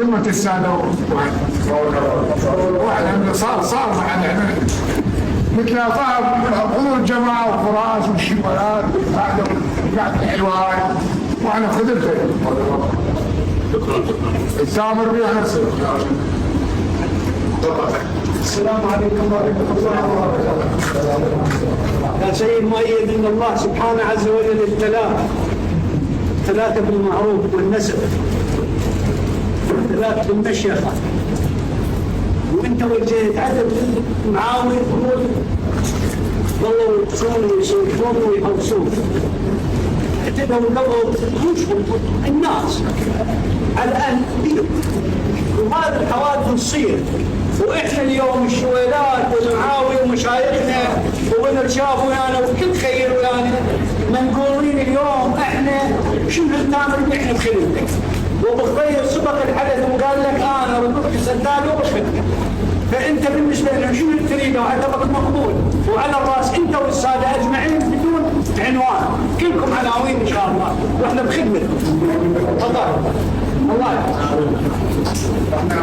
أمة السادة واحد صار معنا مثل حضور الجماعة والفراش والشمالات وقعدة الحلوان وأنا خذلته. التامر بها نفسه. السلام عليكم ورحمة الله وبركاته. يا سيد مؤيد إن الله سبحانه عز وجل ابتلاك بالمعروف والنسب، ابتلاك بالمشيخة، وانت وجهت عدد معاون والله يقصون ويصوفون ويحوصون. اعتبروا قبل الناس على أن وهذا الحوادث تصير، واحنا اليوم الشويلات والمعاوي ومشايخنا وبنر شافوا ويانا وكل خير ويانا منقولين اليوم احنا شنو التامر اللي احنا بخدمتك، وبخير سبق الحدث وقال لك انا ردك سداد وبخدمتك. فانت بالنسبه لنا شنو تريده وعتبرك مقبول، وعلى الراس انت والساده اجمعين بدون عنوان، كلكم عناوين ان شاء الله واحنا بخدمتكم. تفضل. الله احنا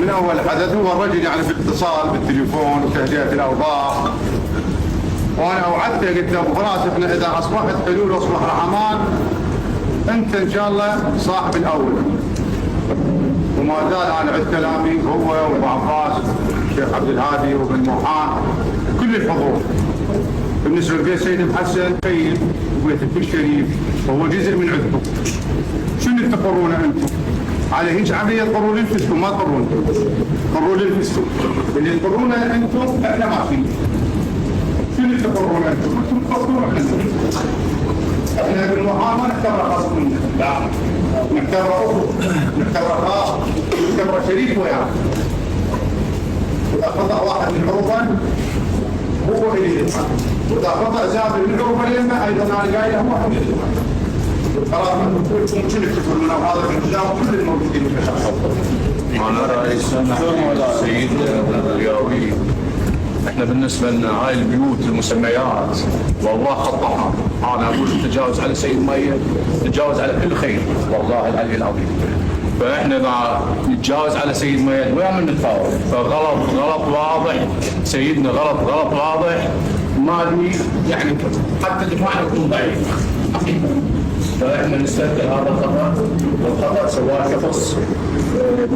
من اول حدث هو الرجل يعني في اتصال بالتليفون وتهدئه الاوضاع، وانا اوعدته قلت له ابو فراس احنا اذا اصبحت حلول واصبح رحمان انت ان شاء الله صاحب الاول. وما زال انا عد كلامي هو وابو عباس الشيخ عبد الهادي وابن موحان كل الحضور. بالنسبه لبيت سيد محسن طيب وبيت الشريف وهو جزء من عندكم. شنو تقرون انتم؟ على هيك عمليه تقرون لنفسكم، ما تقرون قروا لنفسكم. اللي تقرونه انتم احنا ما فيه. شنو تقرون انتم؟ انتم تقرون احنا بالمحام ما نعتبره خاص منا، لا نعتبره اخو، نعتبره خاص، نعتبره شريك وياه. اذا خطا واحد من عروبا هو اللي يدفع، واذا خطا زاد من عروبا اليمنى ايضا انا قايله هو اللي يدفع. خلاص ممكن تقولون هذا الانتظام كل الموجودين في الشخص. انا رئيس سيد الرياضي، احنا بالنسبه لنا هاي البيوت المسميات والله خطاها. انا اقول نتجاوز على سيد مؤيد، نتجاوز على كل خير والله العلي العظيم. فاحنا اذا نتجاوز على سيد مؤيد ويا من نتفاوض، فغلط واضح سيدنا، غلط واضح ما لي يعني حتى دفاعنا يكون ضعيف. فاحنا نستبدل هذا الخطا، والخطا سواء شخص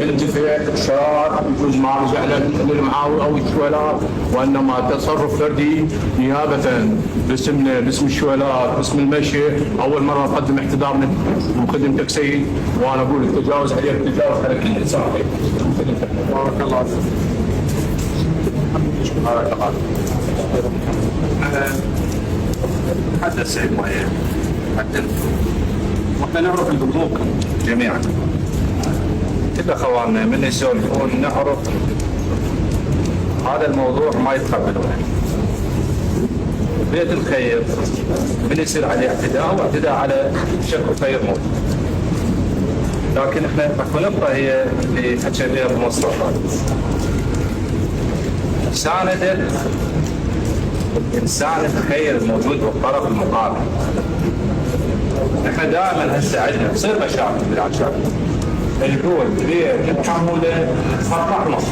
منتفع شرار يجوز ما رجع للمعاون او الشويلات، وانما تصرف فردي نيابه باسمنا باسم الشويلات باسم المشي. اول مره نقدم احتضارنا وخدمتك سيد، وانا اقول التجاوز عليك تجاوز على كل انسان. بارك الله فيك. بارك الله حدث سيد مؤيد واحنا نعرف البنوك جميعا، كل اخواننا من يسولفون نعرف هذا الموضوع ما يتقبلونه. بيت الخير من يصير عليه اعتداء واعتداء على شكل خير موت، لكن احنا اكو نقطه هي اللي حكى بها ابو مصطفى، إنسان الخير الموجود بالطرف المقابل. احنا دائما هسه عندنا تصير مشاكل بالعشاء، الكل بيت محموله خطأ مصر.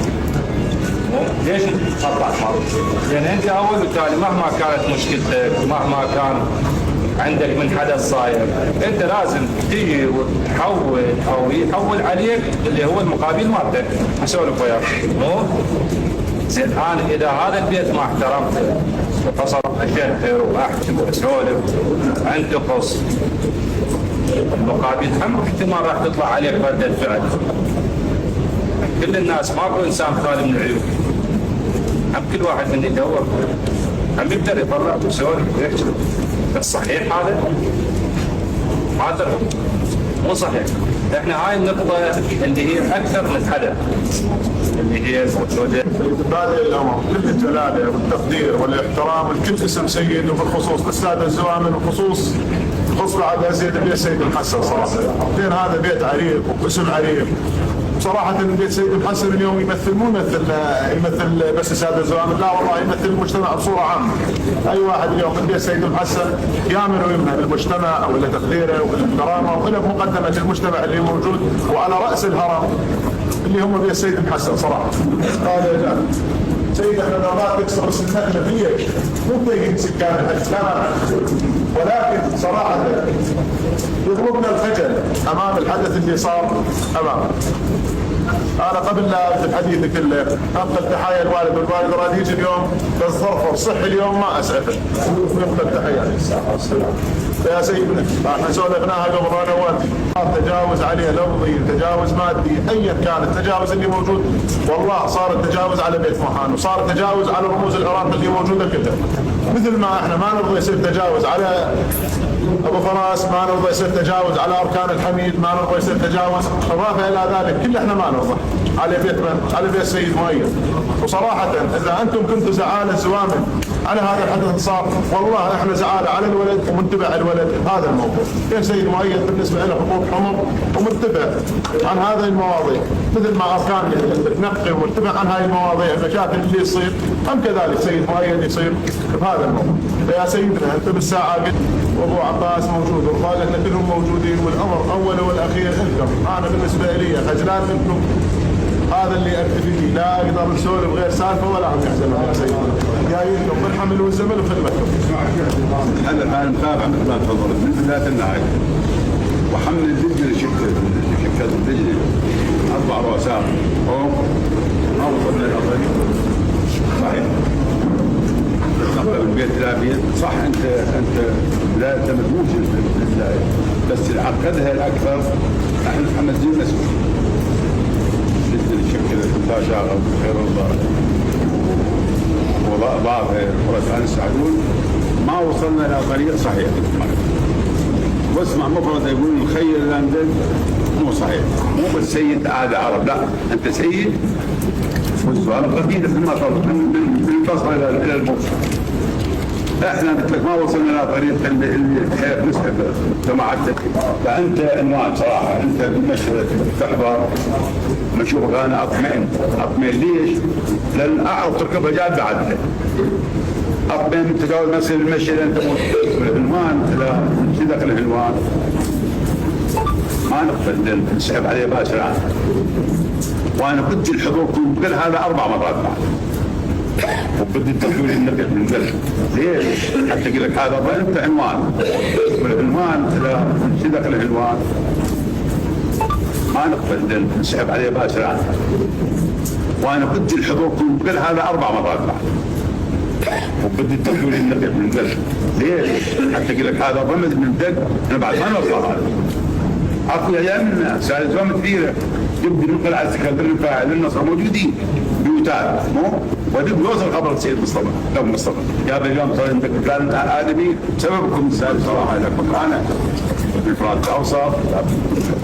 ليش خطأ مصر؟ لان انت اول بالتالي مهما كانت مشكلتك مهما كان عندك من حدث صاير انت لازم تيجي وتحول او يحول عليك اللي هو المقابل مالتك. اسولف وياك مو زين، انا اذا هذا البيت ما احترمته وتصرف اشهر واحكم واسولف انتقص المقابل، هم احتمال راح تطلع عليك ردة فعل. كل الناس ماكو انسان خالي من العيوب، هم كل واحد من يدور هم يقدر يطلع ويسولف ويحكي. بس صحيح هذا؟ ما ادري مو صحيح. احنا هاي النقطة اللي هي اكثر من حدث اللي هي الموجودة. بادئ الامر كل الجلاله والتقدير والاحترام لكل اسم سيد، وبالخصوص للساده الزوامل، وبخصوص بعد زيد بيت سيد الحسن صراحه. غير هذا بيت عريق واسم عريق وصراحه بيت سيد محسن اليوم يمثل مو يمثل بس الساده الزوامل، لا والله يمثل المجتمع بصوره عامه. اي واحد اليوم من بيت سيد محسن يامن ويمنع المجتمع ولا تقديره والاحترامه ولا مقدمه المجتمع اللي موجود وعلى راس الهرم اللي هم بيت سيد محسن صراحه. قال يا جماعه سيد احنا ما تكسر سنتنا فيك مو تيجي سكان الحج لا، ولكن صراحه يضربنا الخجل امام الحدث اللي صار امامنا. انا قبل لا ابدا الحديث كله انقل تحايا الوالد والوالد راد يجي اليوم بس ظرفه صحي اليوم ما اسعفه وينقل تحياتي يا سيدنا. احنا سولفناها قبل انا وانت، تجاوز عليه لفظي تجاوز مادي ايا كان التجاوز اللي موجود، والله صار التجاوز على بيت مهان وصار التجاوز على رموز العراق اللي موجوده كلها. مثل ما احنا ما نرضى يصير تجاوز على ابو فراس، ما نرضى يصير تجاوز على اركان الحميد، ما نرضى يصير تجاوز اضافه الى ذلك كل احنا ما نرضى على بيت من؟ على بيت سيد مؤيد. وصراحه اذا انتم كنتوا زعاله زوامل على هذا الحدث صار، والله احنا زعاله على الولد ومنتبه الولد هذا الموضوع. كيف سيد مؤيد بالنسبه له حقوق حمر ومنتبه عن هذه المواضيع مثل ما اركان تنقي ومنتبه عن هذه المواضيع المشاكل اللي تصير، هم كذلك سيد مؤيد يصير بهذا الموضوع. فيا سيدنا انت بالساعه قلت وابو عباس موجود ورفاقتنا كلهم موجودين والامر اول والاخير انتم. انا بالنسبه لي خجلان منكم، هذا اللي اكتفي فيه، لا اقدر نسولف غير سالفه ولا هم يحزنون يا سيدنا. جايينكم بالحمل والزمن وخدمتكم. هذا الحال متابع مثل ما تفضلت من بدايه النهايه. وحمل الدجل شكل الدجل 4 رؤساء ما وصلنا الى طريق صحيح. البيت لا صح انت لا انت مدموج بالله، بس عقدها الاكثر احنا محمدين مسؤول شكل الفاشا خير الله وبعض الخرسان السعدون ما وصلنا الى طريق صحيح. واسمع مفرد يقول الخير الامجد مو صحيح، مو بس سيد عاد عرب، لا انت سيد والسؤال قديم مثل ما طلب من البصره الى الموصل. احنا قلت لك ما وصلنا الى طريق اللي نسحب جماعتك، فانت عنوان صراحه انت بالمشهد تحضر مشوفك انا اطمئن ليش؟ لان اعرف تركبها جاد بعدها اطمئن تجاوز مسير المشهد انت العنوان الى داخل العنوان ما نقبل نسحب عليه باشر. وانا بدي الحضور كل هذا 4 مرات بعد وبدي التحويل النقل من قلب. ليش؟ حتى اقول لك هذا انت عنوان والعنوان اذا داخل العنوان ما نقبل نسحب عليه باشر. وانا بدي الحضور كل هذا 4 مرات بعد وبدي التحويل النقل من قلب. ليش؟ حتى اقول لك هذا ضمن من دق انا بعد ما نوصل هذا عطني ايام سالفه كثيره يبدي ننقل على السكرتير الفاعل النصر موجودين بيوتات مو ودب يوصل خبر السيد مصطفى لو مصطفى يا اليوم صار عندك فلان ادمي سببكم السالفه صراحه لكم انا بالافراد الاوسط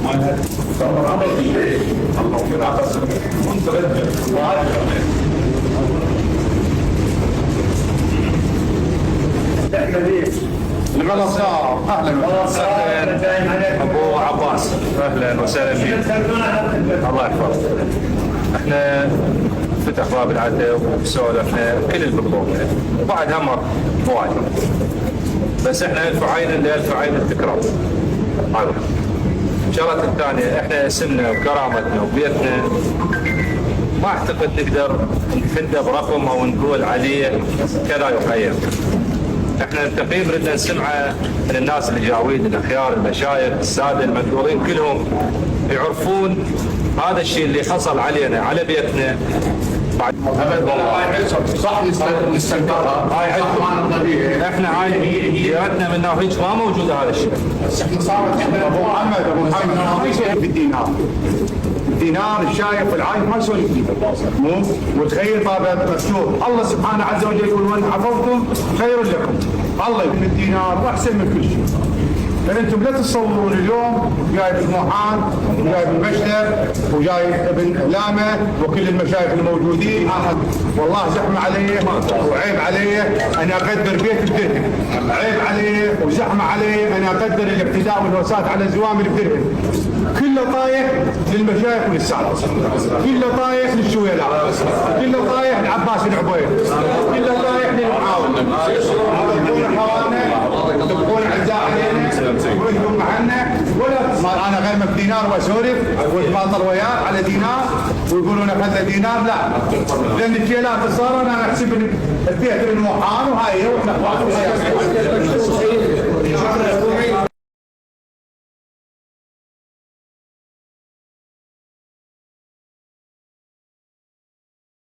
ما صار امر الله في العقص منتبه الغلط صار. اهلا وسهلا ابو عباس، اهلا وسهلا فيك. الله يحفظك. احنا فتح باب العتب وسولفنا كل البطوله وبعد همر وايد، بس احنا 1000 عين اللي 1000 عين التكرار. الشغله الثانيه احنا اسمنا وكرامتنا وبيتنا ما اعتقد نقدر نفنده برقم او نقول عليه كذا يقيم. احنا التقييم ردنا نسمعه من الناس اللي جاويد الاخيار المشايخ الساده المذكورين كلهم يعرفون هذا الشيء اللي حصل علينا على بيتنا بعد صح نستنكرها احنا هاي ديرتنا من ناحيه ما موجود هذا الشيء. احنا صارت ابو محمد بالدينار الدينار الشايف والعايف ما يسوي مو وتخيل طابع مكتوب الله سبحانه عز وجل يقول وان عفوتم خير لكم. الله يكون الدينار واحسن من كل شيء. فانتم لا تتصورون اليوم جاي ابن موحان وجاي ابن بشتر وجاي ابن لامه وكل المشايخ الموجودين. انا والله زحمه علي وعيب علي انا اقدر بيت بدرهم، عيب علي وزحمه علي انا اقدر الاقتداء والوساط على الزوامل بدرهم. كله طايح للمشايخ وللسادة، كله طايح للشويلات، كله طايح لعباس العبيد، كله طايح للمعاون. تبقون حوالنا، تبقون اعزاء علينا وانتم معنا، ولا انا غيمك دينار واسولف واتباطل وياك على دينار ويقولون اخذنا دينار. لا، لان الشيلات صار انا احسب البيت الموحان وهاي واحنا